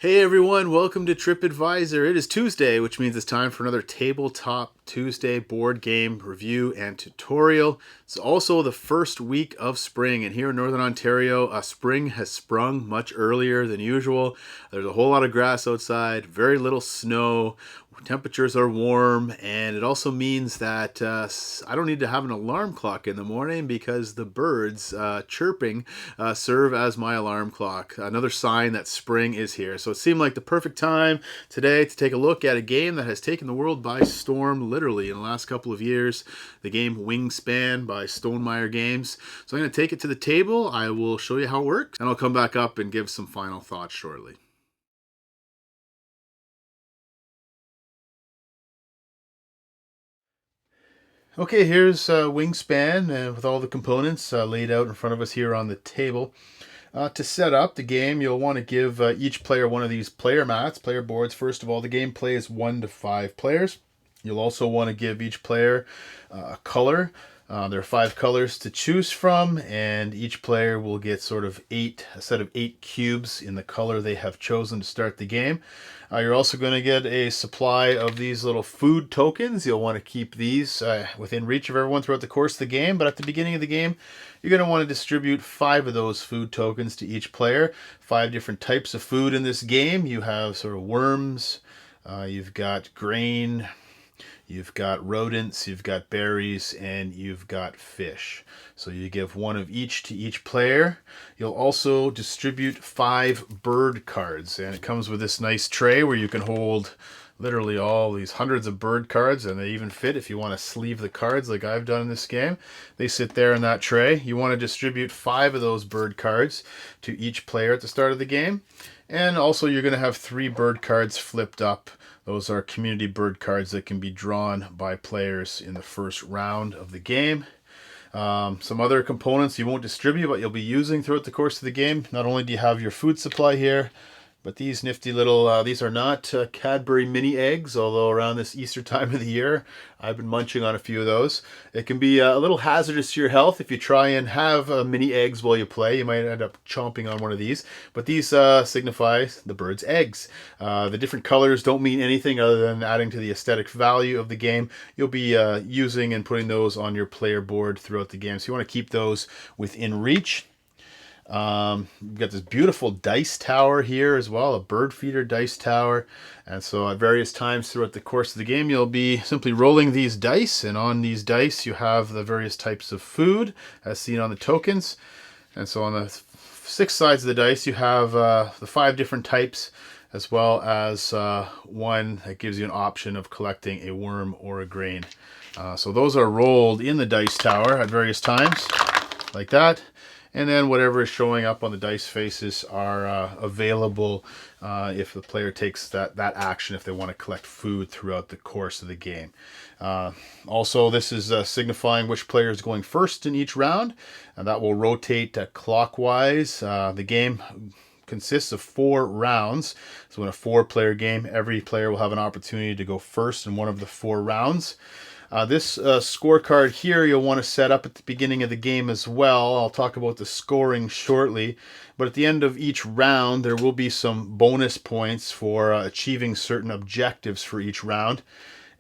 Hey everyone, welcome to Tripp Advisor. It is Tuesday, which means it's time for another Tabletop Tuesday board game review and tutorial. It's also the first week of spring, and here in Northern Ontario, spring has sprung much earlier than usual. There's a whole lot of grass outside, very little snow. Temperatures are warm, and it also means that I don't need to have an alarm clock in the morning because the birds chirping serve as my alarm clock. Another sign that spring is here. So it seemed like the perfect time today to take a look at a game that has taken the world by storm literally in the last couple of years. The game Wingspan by Stonemaier Games. So I'm going to take it to the table. I will show you how it works, and I'll come back up and give some final thoughts shortly. Okay, here's Wingspan with all the components laid out in front of us here on the table. To set up the game, you'll want to give each player one of these player mats, player boards. First of all, the game plays 1 to 5 players. You'll also want to give each player a color. There are 5 colors to choose from, and each player will get sort of a set of 8 cubes in the color they have chosen to start the game. You're also going to get a supply of these little food tokens. You'll want to keep these within reach of everyone throughout the course of the game, but at the beginning of the game, you're going to want to distribute 5 of those food tokens to each player. 5 different types of food in this game. You have sort of worms, you've got grain, you've got rodents, you've got berries, and you've got fish. So you give 1 of each to each player. You'll also distribute 5 bird cards, and it comes with this nice tray where you can hold literally all these hundreds of bird cards, and they even fit if you want to sleeve the cards like I've done in this game. They sit there in that tray. You want to distribute 5 of those bird cards to each player at the start of the game. And also you're going to have 3 bird cards flipped up. Those are community bird cards that can be drawn by players in the first round of the game. Some other components you won't distribute, but you'll be using throughout the course of the game. Not only do you have your food supply here, but these nifty little, these are not Cadbury mini eggs, although around this Easter time of the year, I've been munching on a few of those. It can be a little hazardous to your health if you try and have mini eggs while you play. You might end up chomping on one of these, but these signify the bird's eggs. The different colors don't mean anything other than adding to the aesthetic value of the game. You'll be using and putting those on your player board throughout the game, so you want to keep those within reach. You've got this beautiful dice tower here as well, a bird feeder dice tower. And so at various times throughout the course of the game, you'll be simply rolling these dice, and on these dice you have the various types of food as seen on the tokens. And so on the 6 sides of the dice you have the 5 different types, as well as one that gives you an option of collecting a worm or a grain. So those are rolled in the dice tower at various times like that. And then whatever is showing up on the dice faces are available if the player takes that action, if they want to collect food throughout the course of the game. Also, this is signifying which player is going first in each round, and that will rotate clockwise. The game consists of 4 rounds. So in a 4-player game, every player will have an opportunity to go first in one of the 4 rounds. This scorecard here you'll want to set up at the beginning of the game as well. I'll talk about the scoring shortly. But at the end of each round, there will be some bonus points for achieving certain objectives for each round.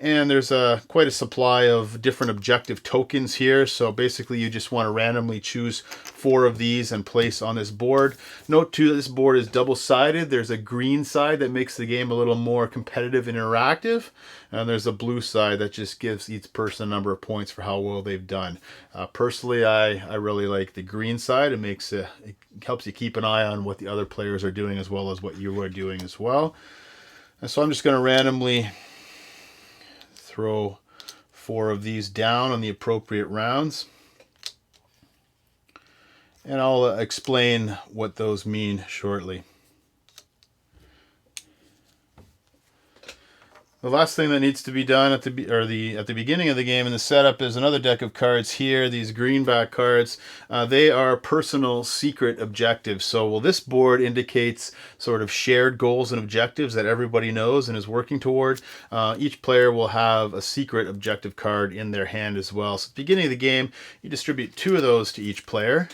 And there's quite a supply of different objective tokens here. So basically you just want to randomly choose 4 of these and place on this board. Note too that this board is double-sided. There's a green side that makes the game a little more competitive and interactive. And there's a blue side that just gives each person a number of points for how well they've done. Personally, I really like the green side. It helps you keep an eye on what the other players are doing as well as what you are doing as well. And so I'm just going to randomly throw 4 of these down on the appropriate rounds. And I'll explain what those mean shortly. The last thing that needs to be done at the beginning of the game in the setup is another deck of cards here, these greenback cards. They are personal secret objectives. So well, this board indicates sort of shared goals and objectives that everybody knows and is working toward. Each player will have a secret objective card in their hand as well. So at the beginning of the game, you distribute 2 of those to each player.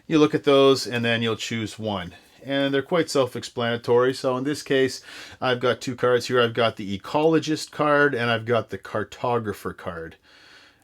You look at those and then you'll choose one. and they're quite self-explanatory. So in this case, I've got two cards here. I've got the Ecologist card and I've got the Cartographer card.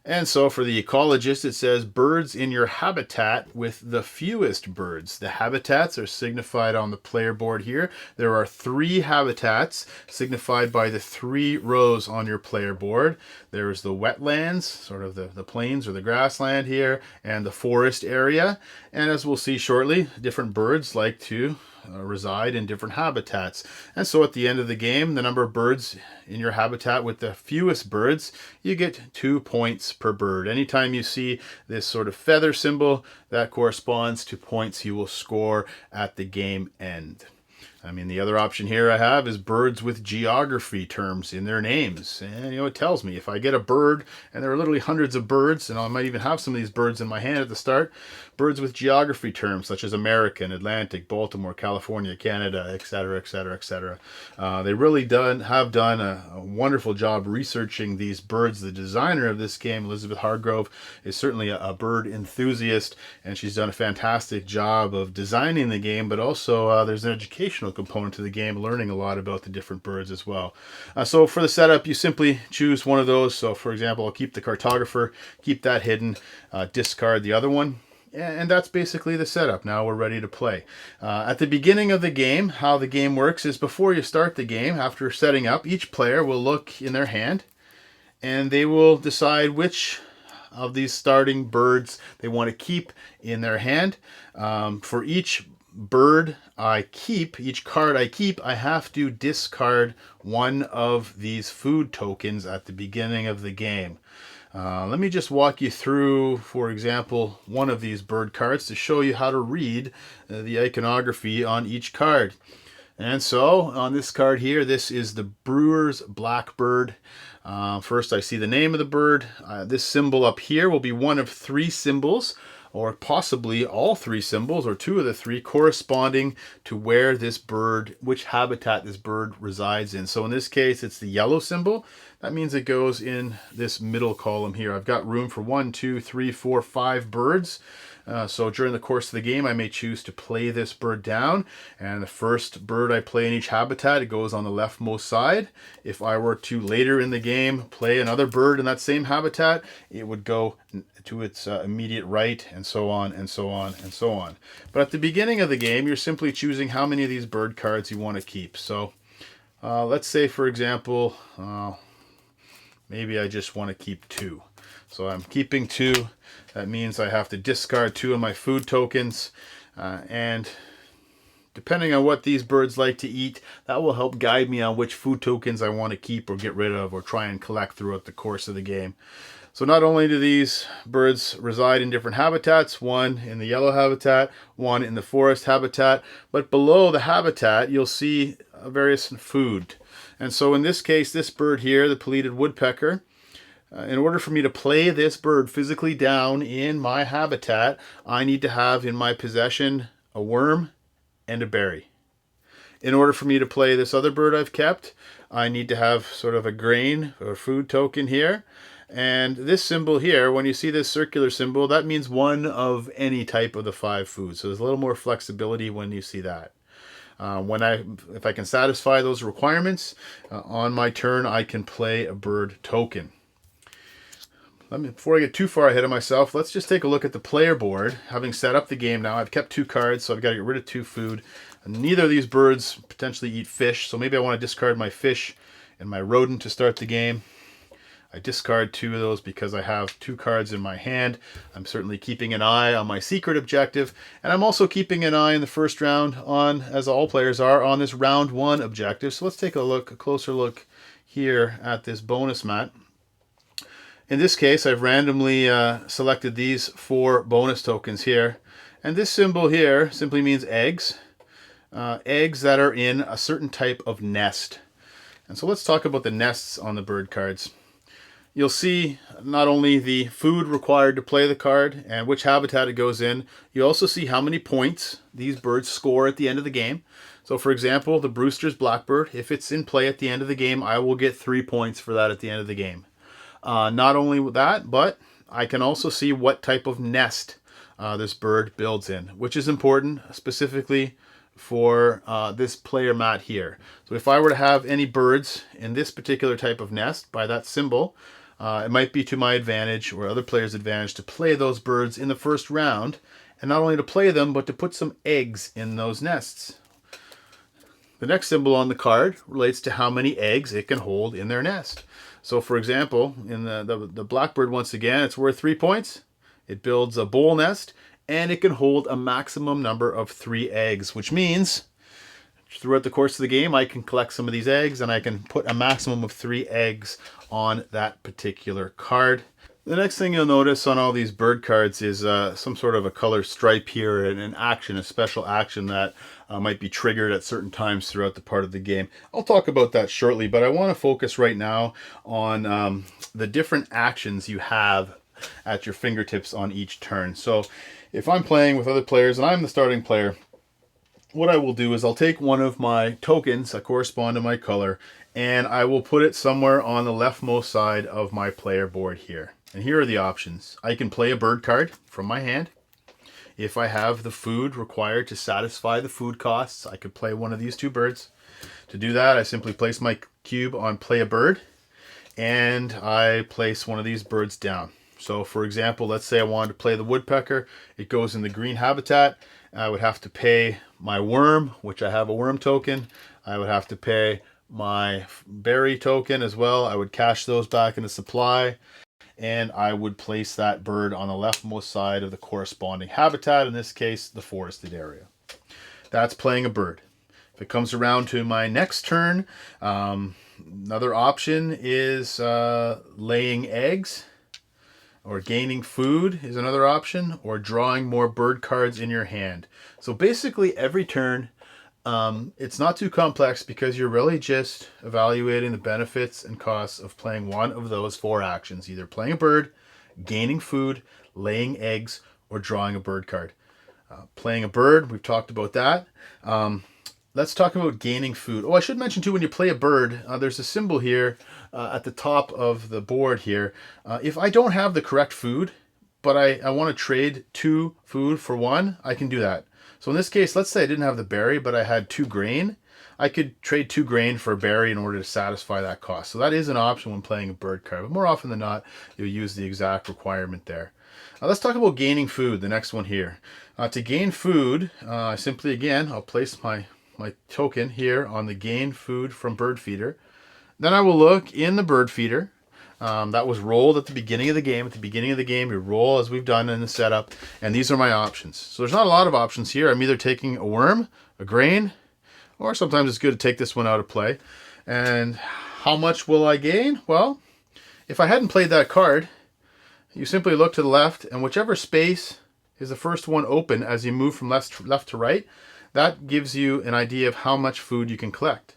And so for the ecologist, it says birds in your habitat with the fewest birds. The habitats are signified on the player board here. There are 3 habitats signified by the 3 rows on your player board. There's the wetlands, sort of the plains or the grassland here, and the forest area. And as we'll see shortly, different birds like to reside in different habitats. And so at the end of the game, the number of birds in your habitat with the fewest birds, you get 2 points per bird. Anytime you see this sort of feather symbol, that corresponds to points you will score at the game end. I mean, the other option here I have is birds with geography terms in their names. And, it tells me if I get a bird, and there are literally hundreds of birds, and I might even have some of these birds in my hand at the start, birds with geography terms such as American, Atlantic, Baltimore, California, Canada, etc., etc., etc. They really have done a wonderful job researching these birds. The designer of this game, Elizabeth Hargrave, is certainly a bird enthusiast, and she's done a fantastic job of designing the game, but also there's an educational component to the game, learning a lot about the different birds as well. So for the setup, you simply choose one of those. So for example, I'll keep the Cartographer, keep that hidden, discard the other one. And that's basically the setup. Now we're ready to play. At the beginning of the game, how the game works is before you start the game, after setting up, each player will look in their hand and they will decide which of these starting birds they want to keep in their hand. For each bird I keep, each card I keep, I have to discard one of these food tokens at the beginning of the game. Let me just walk you through, for example, one of these bird cards to show you how to read the iconography on each card. And so on this card here, this is the brewer's blackbird. First I see the name of the bird. This symbol up here will be one of 3 symbols, or possibly all 3 symbols, or 2 of the 3 corresponding to where this bird, which habitat this bird resides in. So in this case, it's the yellow symbol. That means it goes in this middle column here. I've got room for 1, 2, 3, 4, 5 birds. So during the course of the game, I may choose to play this bird down. And the first bird I play in each habitat, it goes on the leftmost side. If I were to later in the game play another bird in that same habitat, it would go to its immediate right, and so on, and so on, and so on. But at the beginning of the game, you're simply choosing how many of these bird cards you want to keep. So let's say, for example, maybe I just want to keep 2. So I'm keeping 2. That means I have to discard 2 of my food tokens. And depending on what these birds like to eat, that will help guide me on which food tokens I want to keep or get rid of or try and collect throughout the course of the game. So not only do these birds reside in different habitats, one in the yellow habitat, one in the forest habitat, but below the habitat you'll see various food. And so in this case, this bird here, the pileated woodpecker, in order for me to play this bird physically down in my habitat, I need to have in my possession a worm and a berry. In order for me to play this other bird I've kept, I need to have sort of a grain or food token here. And this symbol here, when you see this circular symbol, that means one of any type of the 5 foods. So there's a little more flexibility when you see that. If I can satisfy those requirements, on my turn I can play a bird token. Before I get too far ahead of myself, let's just take a look at the player board. Having set up the game now, I've kept 2 cards, so I've got to get rid of 2 food. And neither of these birds potentially eat fish, so maybe I want to discard my fish and my rodent to start the game. I discard 2 of those because I have 2 cards in my hand. I'm certainly keeping an eye on my secret objective, and I'm also keeping an eye in the first round on, as all players are, on this round 1 objective. So let's take a closer look here at this bonus mat. In this case, I've randomly selected these 4 bonus tokens here. And this symbol here simply means eggs. Eggs that are in a certain type of nest. And so let's talk about the nests on the bird cards. You'll see not only the food required to play the card and which habitat it goes in, you also see how many points these birds score at the end of the game. So for example, the Brewster's blackbird, if it's in play at the end of the game, I will get 3 points for that at the end of the game. Not only that, but I can also see what type of nest this bird builds in, which is important, specifically for this player mat here. So if I were to have any birds in this particular type of nest by that symbol, it might be to my advantage or other players' advantage to play those birds in the first round, and not only to play them, but to put some eggs in those nests. The next symbol on the card relates to how many eggs it can hold in their nest. So for example, in the blackbird, once again, it's worth 3 points. It builds a bowl nest, and it can hold a maximum number of 3 eggs, which means throughout the course of the game, I can collect some of these eggs, and I can put a maximum of 3 eggs on that particular card. The next thing you'll notice on all these bird cards is some sort of a color stripe here and an action, a special action that might be triggered at certain times throughout the part of the game. I'll talk about that shortly, but I want to focus right now on the different actions you have at your fingertips on each turn. So if I'm playing with other players and I'm the starting player, what I will do is I'll take one of my tokens that correspond to my color, and I will put it somewhere on the leftmost side of my player board here. And here are the options. I can play a bird card from my hand. If I have the food required to satisfy the food costs, I could play one of these 2 birds. To do that, I simply place my cube on play a bird, and I place one of these birds down. So for example, let's say I wanted to play the woodpecker. It goes in the green habitat. I would have to pay my worm, which I have a worm token. I would have to pay my berry token as well. I would cash those back into supply, and I would place that bird on the leftmost side of the corresponding habitat, in this case, the forested area. That's playing a bird. If it comes around to my next turn, another option is laying eggs, or gaining food is another option, or drawing more bird cards in your hand. So basically every turn, it's not too complex because you're really just evaluating the benefits and costs of playing one of those 4 actions, either playing a bird, gaining food, laying eggs, or drawing a bird card. Playing a bird, we've talked about that. Let's talk about gaining food. Oh, I should mention too, when you play a bird, there's a symbol here at the top of the board here. If I don't have the correct food, but I want to trade 2 food for 1, I can do that. So in this case, let's say I didn't have the berry, but I had 2 grain. I could trade 2 grain for a berry in order to satisfy that cost. So that is an option when playing a bird card, but more often than not, you'll use the exact requirement there. Let's talk about gaining food, the next one here. To gain food, simply again, I'll place my token here on the gain food from bird feeder. Then I will look in the bird feeder. That was rolled at the beginning of the game. At the beginning of the game, you roll as we've done in the setup, and these are my options. So there's not a lot of options here. I'm either taking a worm, a grain, or sometimes it's good to take this one out of play. And how much will I gain? Well, if I hadn't played that card, you simply look to the left, and whichever space is the first one open as you move from left to right, that gives you an idea of how much food you can collect.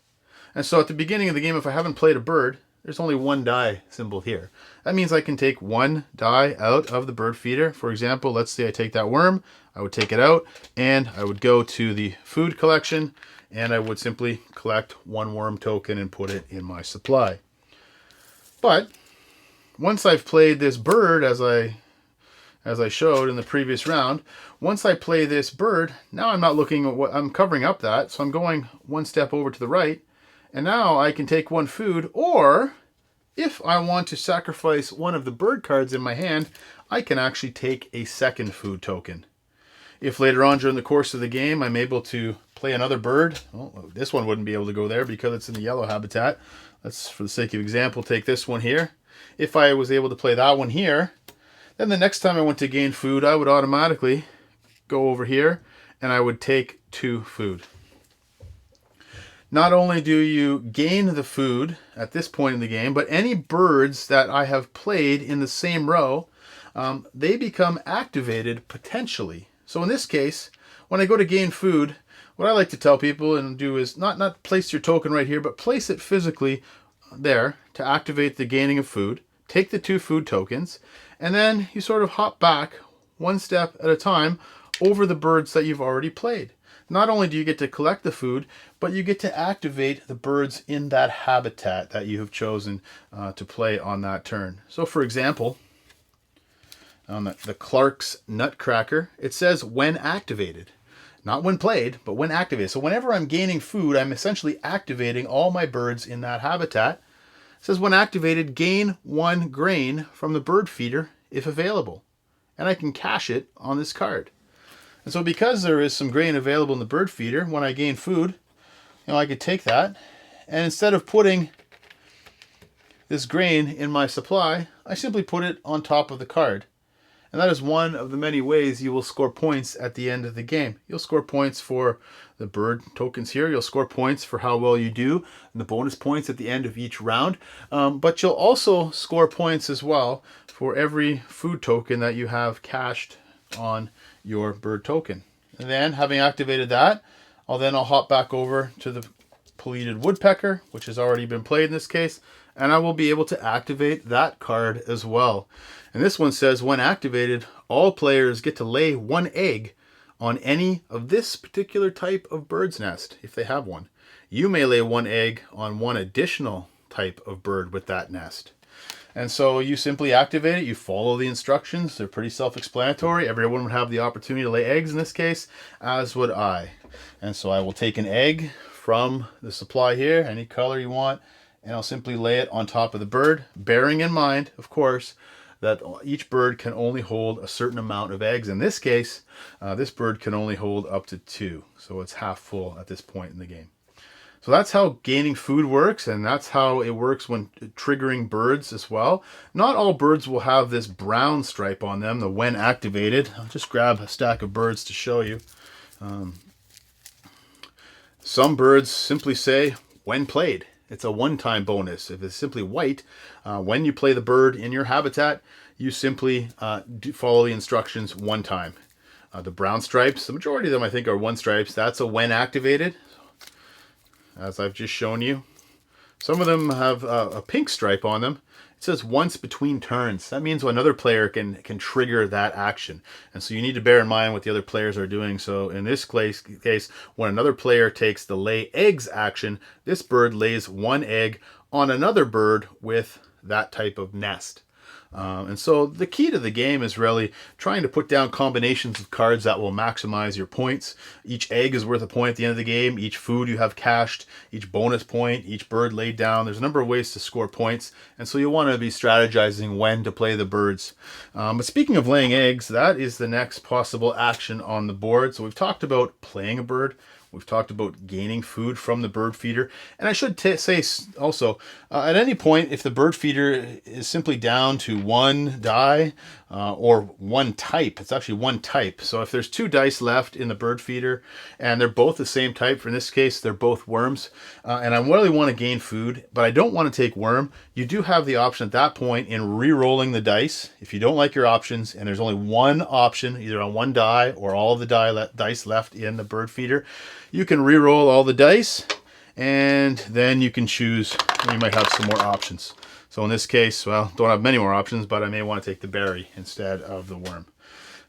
And so at the beginning of the game, if I haven't played a bird, there's only 1 die symbol here. That means I can take 1 die out of the bird feeder. For example, let's say I take that worm, I would take it out, and I would go to the food collection, and I would simply collect 1 worm token and put it in my supply. But once I've played this bird, as I showed in the previous round, once I play this bird, now I'm not looking at what I'm covering up that, so I'm going 1 step over to the right. And now I can take 1 food, or if I want to sacrifice one of the bird cards in my hand, I can actually take a 2nd food token. If later on during the course of the game I'm able to play another bird, well, this one wouldn't be able to go there because it's in the yellow habitat. Let's, for the sake of example, take this one here. If I was able to play that one here, then the next time I went to gain food, I would automatically go over here and I would take 2 food. Not only do you gain the food at this point in the game, but any birds that I have played in the same row, they become activated potentially. So in this case, when I go to gain food, what I like to tell people and do is not place your token right here, but place it physically there to activate the gaining of food. Take the 2 food tokens, and then you sort of hop back 1 step at a time over the birds that you've already played. Not only do you get to collect the food, but you get to activate the birds in that habitat that you have chosen to play on that turn. So for example, on the Clark's Nutcracker, it says when activated. Not when played, but when activated. So whenever I'm gaining food, I'm essentially activating all my birds in that habitat. It says when activated, gain 1 grain from the bird feeder if available. And I can cache it on this card. And so because there is some grain available in the bird feeder, when I gain food, I could take that, and instead of putting this grain in my supply, I simply put it on top of the card. And that is one of the many ways you will score points at the end of the game. You'll score points for the bird tokens here. You'll score points for how well you do, and the bonus points at the end of each round. But you'll also score points as well for every food token that you have cached on your bird token. And then, having activated that, I'll hop back over to the Pleated Woodpecker, which has already been played in this case, and I will be able to activate that card as well. And this one says, when activated, all players get to lay 1 egg on any of this particular type of bird's nest, if they have one. You may lay 1 egg on 1 additional type of bird with that nest. And so you simply activate it, you follow the instructions, they're pretty self-explanatory. Everyone would have the opportunity to lay eggs in this case, as would I. And so I will take an egg from the supply here, any color you want, and I'll simply lay it on top of the bird, bearing in mind, of course, that each bird can only hold a certain amount of eggs. In this case, this bird can only hold up to 2, so it's half full at this point in the game. So that's how gaining food works, and that's how it works when triggering birds as well. Not all birds will have this brown stripe on them, the when activated. I'll just grab a stack of birds to show you. Some birds simply say when played. It's a one-time bonus. If it's simply white, when you play the bird in your habitat, you simply follow the instructions 1 time. The brown stripes, the majority of them I think are 1 stripes. That's a when activated, as I've just shown you. Some of them have a pink stripe on them. It says once between turns. That means another player can trigger that action. And so you need to bear in mind what the other players are doing. So in this case, when another player takes the lay eggs action, this bird lays 1 egg on another bird with that type of nest. And so the key to the game is really trying to put down combinations of cards that will maximize your points. Each egg is worth a point at the end of the game. Each food you have cached, each bonus point, each bird laid down. There's a number of ways to score points. And so you'll want to be strategizing when to play the birds. But speaking of laying eggs, that is the next possible action on the board. So we've talked about playing a bird. We've talked about gaining food from the bird feeder. And I should say also, at any point, if the bird feeder is simply down to 1 die or 1 type, it's actually 1 type. So if there's 2 dice left in the bird feeder and they're both the same type, for in this case, they're both worms, and I really want to gain food, but I don't want to take worm, you do have the option at that point in re-rolling the dice. If you don't like your options and there's only 1 option, either on 1 die or all of the dice left in the bird feeder, you can re-roll all the dice, and then you can choose. You might have some more options. So in this case, well, don't have many more options, but I may want to take the berry instead of the worm.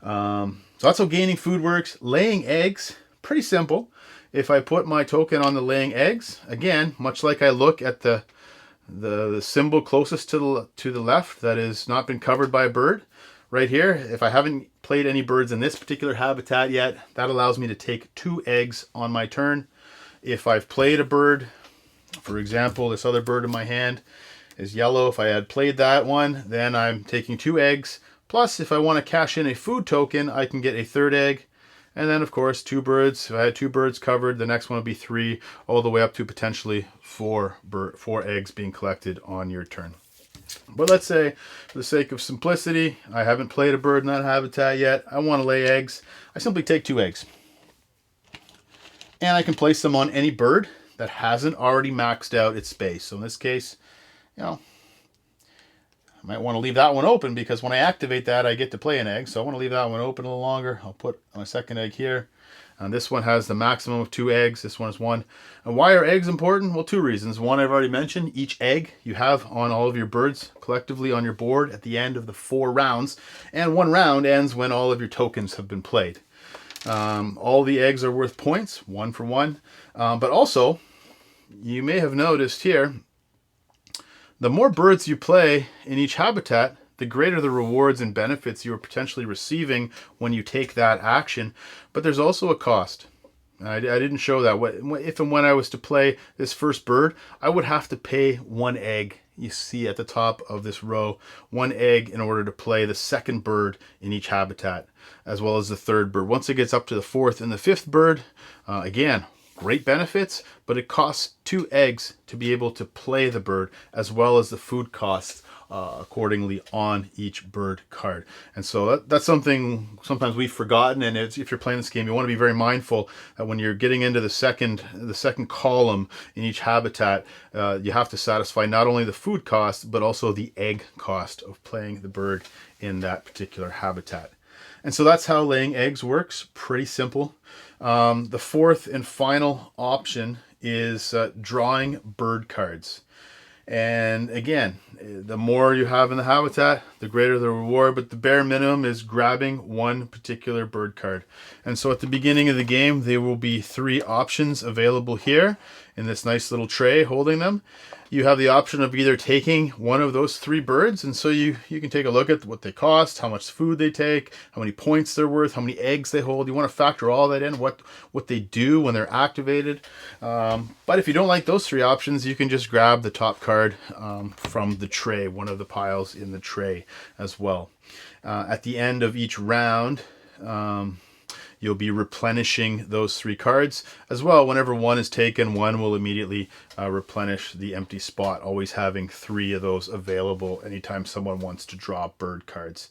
So that's how gaining food works. Laying eggs, pretty simple. If I put my token on the laying eggs, again, much like I look at the symbol closest to the left that has not been covered by a bird, right here, if I haven't played any birds in this particular habitat yet, that allows me to take 2 eggs on my turn. If I've played a bird, for example, this other bird in my hand is yellow. If I had played that one, then I'm taking 2 eggs. Plus, if I want to cash in a food token, I can get a 3rd egg. And then, of course, 2 birds. If I had 2 birds covered, the next one would be 3, all the way up to potentially 4 eggs being collected on your turn. But let's say, for the sake of simplicity, I haven't played a bird in that habitat yet. I want to lay eggs. I simply take 2 eggs. And I can place them on any bird that hasn't already maxed out its space. So in this case, I might want to leave that one open because when I activate that, I get to play an egg. So I want to leave that one open a little longer. I'll put my 2nd egg here. And this one has the maximum of 2 eggs. This one is 1. And why are eggs important? Well, 2 reasons. One, I've already mentioned. Each egg you have on all of your birds collectively on your board at the end of the 4 rounds. And 1 round ends when all of your tokens have been played. All the eggs are worth points, 1 for 1. But also, you may have noticed here, the more birds you play in each habitat, the greater the rewards and benefits you are potentially receiving when you take that action. But there's also a cost. I didn't show that. If and when I was to play this first bird, I would have to pay 1 egg. You see at the top of this row, 1 egg in order to play the second bird in each habitat, as well as the third bird. Once it gets up to the fourth and the fifth bird, again, great benefits, but it costs 2 eggs to be able to play the bird, as well as the food costs accordingly on each bird card. And so that's something sometimes we've forgotten. And if you're playing this game, you want to be very mindful that when you're getting into the second column in each habitat, you have to satisfy not only the food cost, but also the egg cost of playing the bird in that particular habitat. And so that's how laying eggs works. Pretty simple. The fourth and final option is drawing bird cards. And again, the more you have in the habitat, the greater the reward, but the bare minimum is grabbing 1 particular bird card. And so at the beginning of the game, there will be 3 options available here in this nice little tray holding them. You have the option of either taking one of those 3 birds, and so you can take a look at what they cost, how much food they take, how many points they're worth, how many eggs they hold. You want to factor all that in, what they do when they're activated. But if you don't like those 3 options, you can just grab the top card from the tray, one of the piles in the tray as well. At the end of each round, you'll be replenishing those 3 cards as well. Whenever 1 is taken, 1 will immediately replenish the empty spot, always having 3 of those available anytime someone wants to draw bird cards.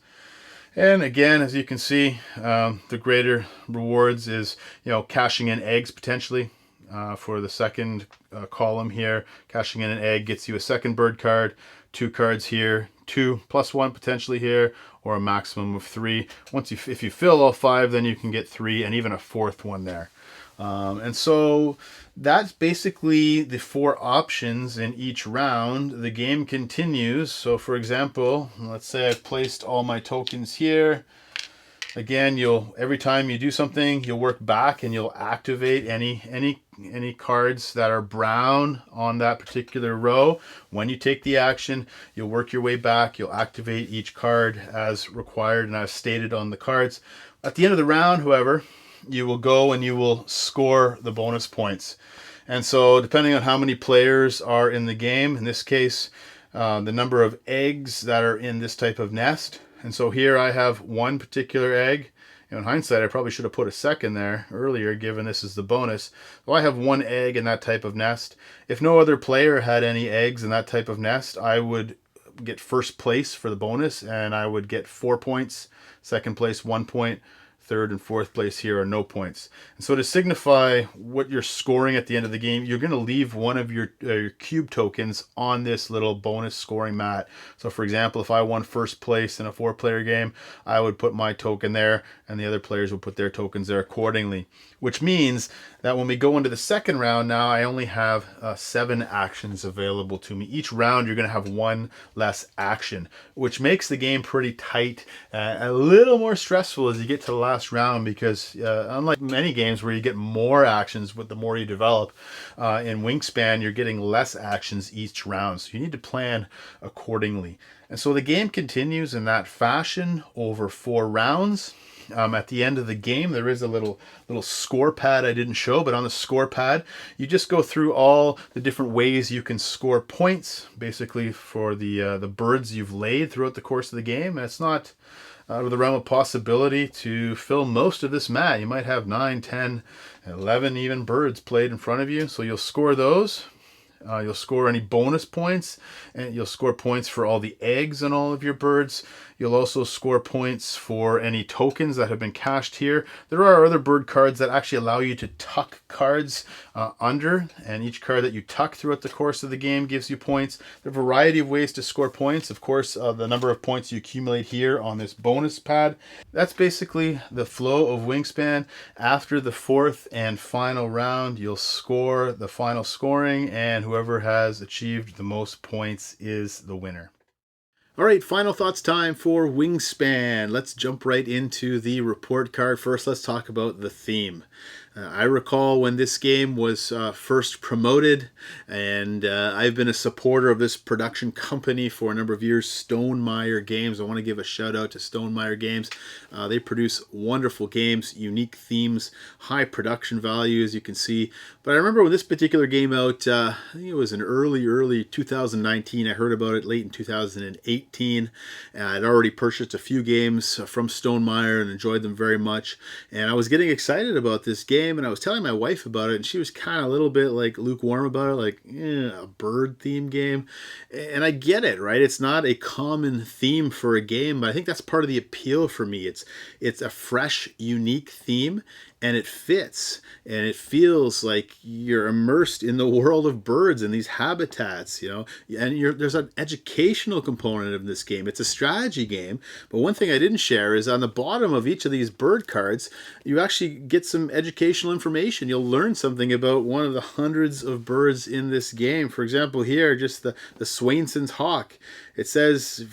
And again, as you can see, the greater rewards is, cashing in eggs potentially. For the second column here, cashing in an egg gets you a second bird card, 2 cards here, 2 plus 1 potentially here, or a maximum of 3. If you fill all 5, then you can get 3 and even a 4th one there. And so that's basically the 4 options in each round. The game continues. So for example, let's say I've placed all my tokens here. Again, every time you do something, you'll work back and you'll activate any cards that are brown on that particular row. When you take the action, you'll work your way back. You'll activate each card as required and as stated on the cards. At the end of the round, however, you will go and you will score the bonus points. And so depending on how many players are in the game, in this case, the number of eggs that are in this type of nest. And so here I have 1 particular egg. In hindsight, I probably should have put a second there earlier, given this is the bonus. So I have 1 egg in that type of nest. If no other player had any eggs in that type of nest, I would get first place for the bonus, and I would get 4 points. Second place, 1 point. Third and fourth place here are no points. And so to signify what you're scoring at the end of the game, you're going to leave one of your cube tokens on this little bonus scoring mat. So for example, if I won first place in a 4-player game, I would put my token there and the other players would put their tokens there accordingly. Which means that when we go into the second round now, I only have 7 actions available to me. Each round you're going to have 1 less action, which makes the game pretty tight, a little more stressful as you get to the last round, because unlike many games where you get more actions with the more you develop, in Wingspan you're getting less actions each round, so you need to plan accordingly. And so the game continues in that fashion over 4 rounds. At the end of the game, there is a little score pad I didn't show, but on the score pad, you just go through all the different ways you can score points, basically for the birds you've laid throughout the course of the game. And it's not out of the realm of possibility to fill most of this mat. You might have 9, 10, 11 even birds played in front of you, so you'll score those. You'll score any bonus points, and you'll score points for all the eggs on all of your birds. You'll also score points for any tokens that have been cached here. There are other bird cards that actually allow you to tuck cards under, and each card that you tuck throughout the course of the game gives you points. There are a variety of ways to score points. Of course, the number of points you accumulate here on this bonus pad. That's basically the flow of Wingspan. After the 4th and final round, you'll score the final scoring, and whoever has achieved the most points is the winner. All right, final thoughts time for Wingspan. Let's jump right into the report card. First, let's talk about the theme. I recall when this game was first promoted, and I've been a supporter of this production company for a number of years, Stonemaier Games. I want to give a shout out to Stonemaier Games. They produce wonderful games, unique themes, high production value, as you can see. But I remember when this particular game out, I think it was in early 2019. I heard about it late in 2018. I'd already purchased a few games from Stonemaier and enjoyed them very much. And I was getting excited about this game, and I was telling my wife about it, and she was kind of a little bit like lukewarm about it, like a bird theme game. And I get it, right? It's not a common theme for a game, but I think that's part of the appeal for me. It's a fresh, unique theme, and it fits, and it feels like you're immersed in the world of birds and these habitats, and there's an educational component of this game. It's a strategy game, but one thing I didn't share is on the bottom of each of these bird cards, you actually get some educational information. You'll learn something about one of the hundreds of birds in this game. For example, here, just the Swainson's hawk. It says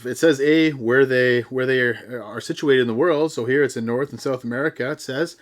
where they are situated in the world. So here it's in North and South America. It says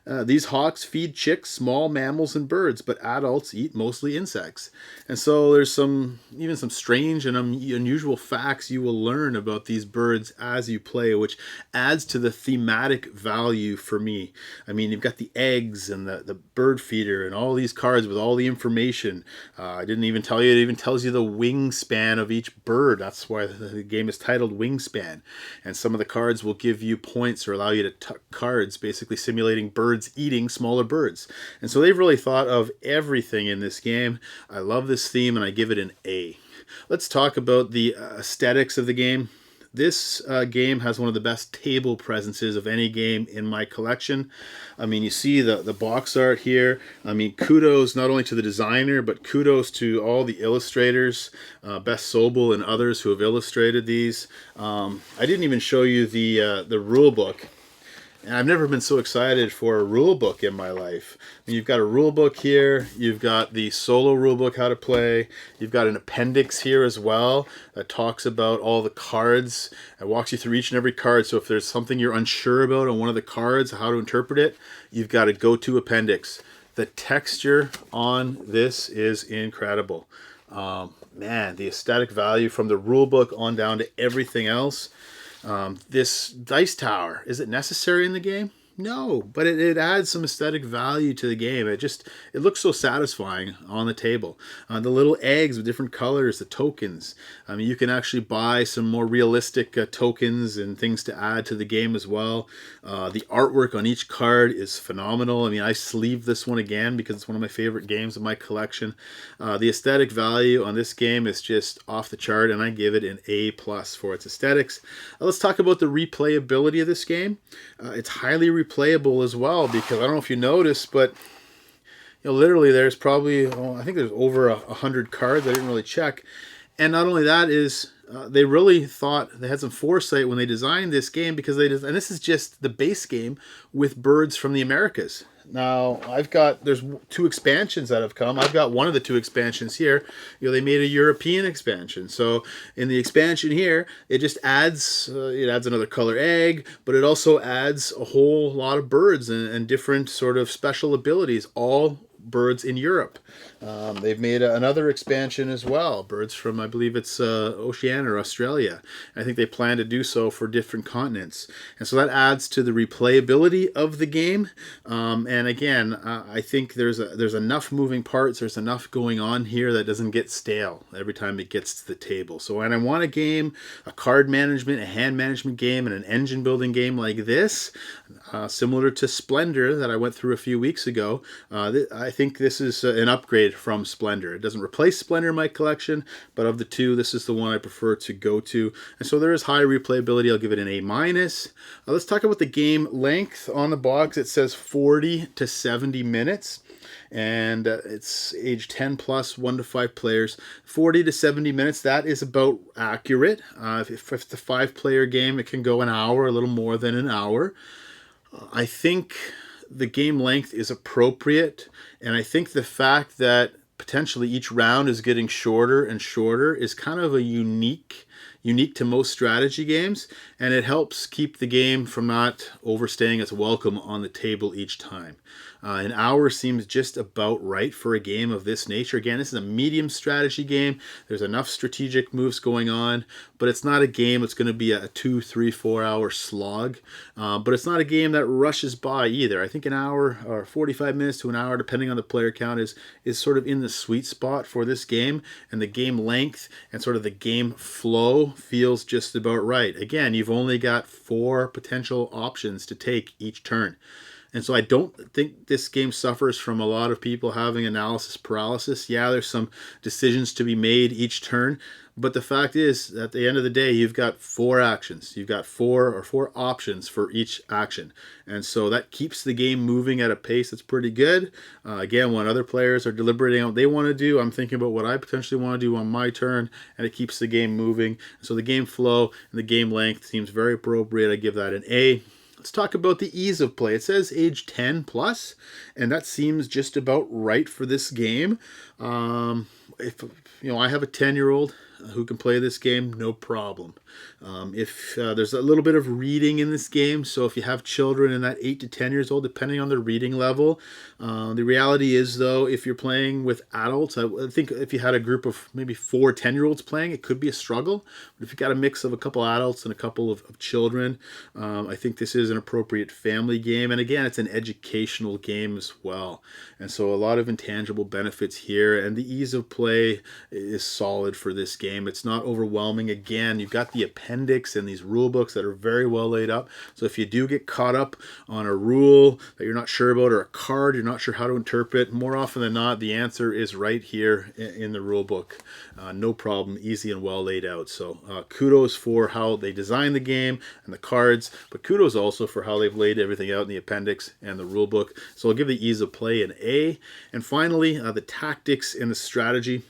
these hawks feed chicks, small mammals, and birds, but adults eat mostly insects. And so there's even some strange and unusual facts you will learn about these birds as you play, which adds to the thematic value for me. I mean, you've got the eggs and the bird feeder and all these cards with all the information. I didn't even tell you, it even tells you the wingspan of each bird. That's why the game is titled Wingspan. And some of the cards will give you points or allow you to tuck cards, basically simulating birds eating smaller birds. And so they've really thought of everything in this game. I love this theme, and I give it an A. Let's talk about the aesthetics of the game. This game has one of the best table presences of any game in my collection. I mean, you see the box art here. I mean, kudos not only to the designer, but kudos to all the illustrators, Beth Sobel and others who have illustrated these. I didn't even show you the rule book. And I've never been so excited for a rule book in my life. I mean, you've got a rule book here. You've got the solo rule book, how to play. You've got an appendix here as well that talks about all the cards. It walks you through each and every card. So if there's something you're unsure about on one of the cards, how to interpret it, you've got a go-to appendix. The texture on this is incredible. Man, the aesthetic value from the rule book on down to everything else. This dice tower, is it necessary in the game? No, but it adds some aesthetic value to the game. It looks so satisfying on the table. The little eggs with different colors, the tokens. I mean, you can actually buy some more realistic tokens and things to add to the game as well. The artwork on each card is phenomenal. I mean, I sleeved this one again because it's one of my favorite games of my collection. The aesthetic value on this game is just off the chart, and I give it an A+ for its aesthetics. Let's talk about the replayability of this game. It's highly replayable as well, because I don't know if you noticed, but literally there's probably I think there's over 100 cards. I didn't really check. And not only that is they really thought they had some foresight when they designed this game, because and this is just the base game with birds from the Americas. Now, there's 2 expansions that have come. I've got one of the 2 expansions here. They made a European expansion. So in the expansion here, it just adds another color egg, but it also adds a whole lot of birds and different sort of special abilities, all birds in Europe. They've made another expansion as well, birds from, I believe it's Oceania or Australia. I think they plan to do so for different continents. And so that adds to the replayability of the game. And again, I think there's enough moving parts, there's enough going on here that doesn't get stale every time it gets to the table. So when I want a game, a card management, a hand management game, and an engine building game like this, similar to Splendor that I went through a few weeks ago, I think this is an upgrade from Splendor. It doesn't replace Splendor in my collection, but of the 2, this is the one I prefer to go to. And so there is high replayability. I'll give it an A-. Let's talk about the game length. On the box, it says 40 to 70 minutes. And it's age 10 plus, 1 to 5 players. 40 to 70 minutes, that is about accurate. If it's a 5-player game, it can go an hour, a little more than an hour. I think the game length is appropriate, and I think the fact that potentially each round is getting shorter and shorter is kind of a unique unique to most strategy games, and it helps keep the game from not overstaying its welcome on the table each time. An hour seems just about right for a game of this nature. Again, this is a medium strategy game. There's enough strategic moves going on, but it's not a game that's going to be a 2, 3, 4 hour slog. But it's not a game that rushes by either. I think an hour or 45 minutes to an hour, depending on the player count, is sort of in the sweet spot for this game. And the game length and sort of the game flow feels just about right. Again, you've only got 4 potential options to take each turn. And so I don't think this game suffers from a lot of people having analysis paralysis. Yeah, there's some decisions to be made each turn, but the fact is, at the end of the day, you've got 4 actions. You've got 4 options for each action. And so that keeps the game moving at a pace that's pretty good. Again, when other players are deliberating on what they want to do, I'm thinking about what I potentially want to do on my turn, and it keeps the game moving. So the game flow and the game length seems very appropriate. I give that an A. Let's talk about the ease of play. It says age 10 plus, and that seems just about right for this game. If I have a 10-year-old who can play this game, no problem. If there's a little bit of reading in this game, so if you have children in that 8 to 10 years old, depending on their reading level, the reality is, though, if you're playing with adults, I think if you had a group of maybe 4 10-year-olds playing, it could be a struggle. But if you've got a mix of a couple adults and a couple of children, I think this is an appropriate family game. And again, it's an educational game as well. And so a lot of intangible benefits here, and the ease of play is solid for this game. It's not overwhelming. Again, you've got the appendix and these rule books that are very well laid up. So if you do get caught up on a rule that you're not sure about, or a card you're not sure how to interpret, more often than not, the answer is right here in the rule book. No problem, easy and well laid out. So kudos for how they designed the game and the cards, but kudos also for how they've laid everything out in the appendix and the rule book. So I'll give the ease of play an A. And finally, the tactics and the strategy.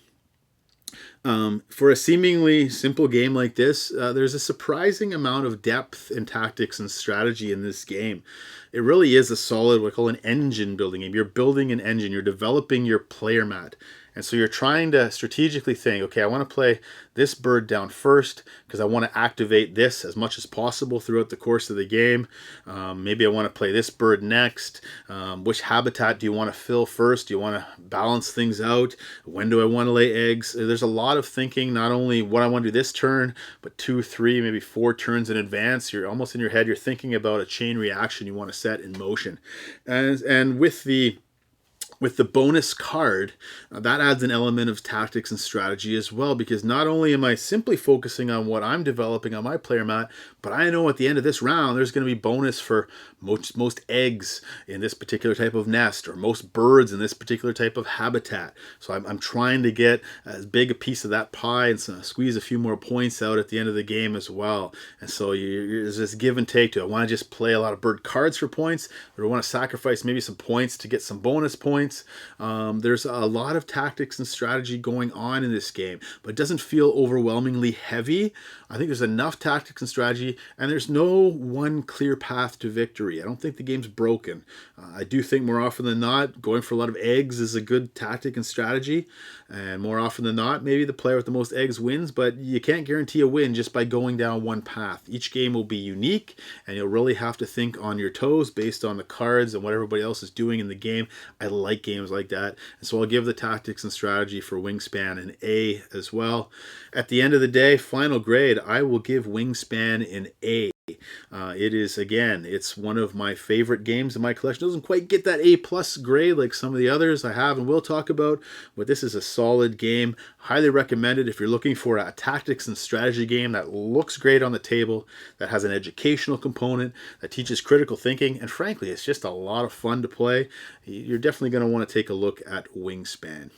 For a seemingly simple game like this, there's a surprising amount of depth in tactics and strategy in this game. It really is a solid, what I call an engine building game. You're building an engine. You're developing your player mat. And so you're trying to strategically think, okay, I want to play this bird down first because I want to activate this as much as possible throughout the course of the game. Maybe I want to play this bird next. Which habitat do you want to fill first? Do you want to balance things out? When do I want to lay eggs? There's a lot of thinking, not only what I want to do this turn, but 2, 3, maybe 4 turns in advance. You're almost in your head, you're thinking about a chain reaction you want to set in motion. And with the bonus card, that adds an element of tactics and strategy as well, because not only am I simply focusing on what I'm developing on my player mat, but I know at the end of this round there's going to be bonus for most eggs in this particular type of nest, or most birds in this particular type of habitat. So I'm trying to get as big a piece of that pie and squeeze a few more points out at the end of the game as well. And so there's this give and take to it. I want to just play a lot of bird cards for points, or I want to sacrifice maybe some points to get some bonus points. There's a lot of tactics and strategy going on in this game, but it doesn't feel overwhelmingly heavy. I think there's enough tactics and strategy, and there's no one clear path to victory. I don't think the game's broken. I do think more often than not, going for a lot of eggs is a good tactic and strategy, and more often than not, maybe the player with the most eggs wins, but you can't guarantee a win just by going down one path. Each game will be unique, and you'll really have to think on your toes based on the cards and what everybody else is doing in the game. I like games like that, and so I'll give the tactics and strategy for Wingspan an A as well. At the end of the day, final grade, I will give Wingspan an A. It is, again, it's one of my favorite games in my collection. It doesn't quite get that A+ grade like some of the others I have and will talk about, but this is a solid game. Highly recommended if you're looking for a tactics and strategy game that looks great on the table, that has an educational component, that teaches critical thinking, and frankly, it's just a lot of fun to play. You're definitely going to want to take a look at Wingspan.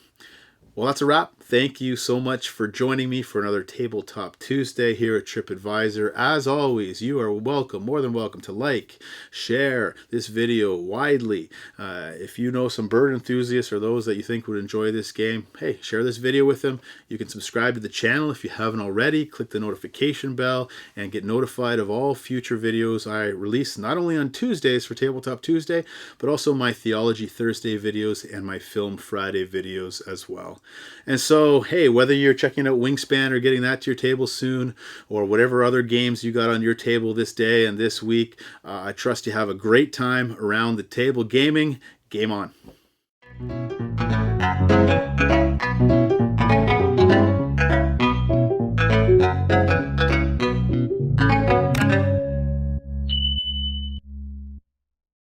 Well, that's a wrap. Thank you so much for joining me for another Tabletop Tuesday here at TripAdvisor. As always, you are welcome, more than welcome, to like, share this video widely. If you know some bird enthusiasts or those that you think would enjoy this game, hey, share this video with them. You can subscribe to the channel if you haven't already. Click the notification bell and get notified of all future videos I release, not only on Tuesdays for Tabletop Tuesday, but also my Theology Thursday videos and my Film Friday videos as well. And so, hey, whether you're checking out Wingspan or getting that to your table soon, or whatever other games you got on your table this day and this week, I trust you have a great time around the table gaming. Game on.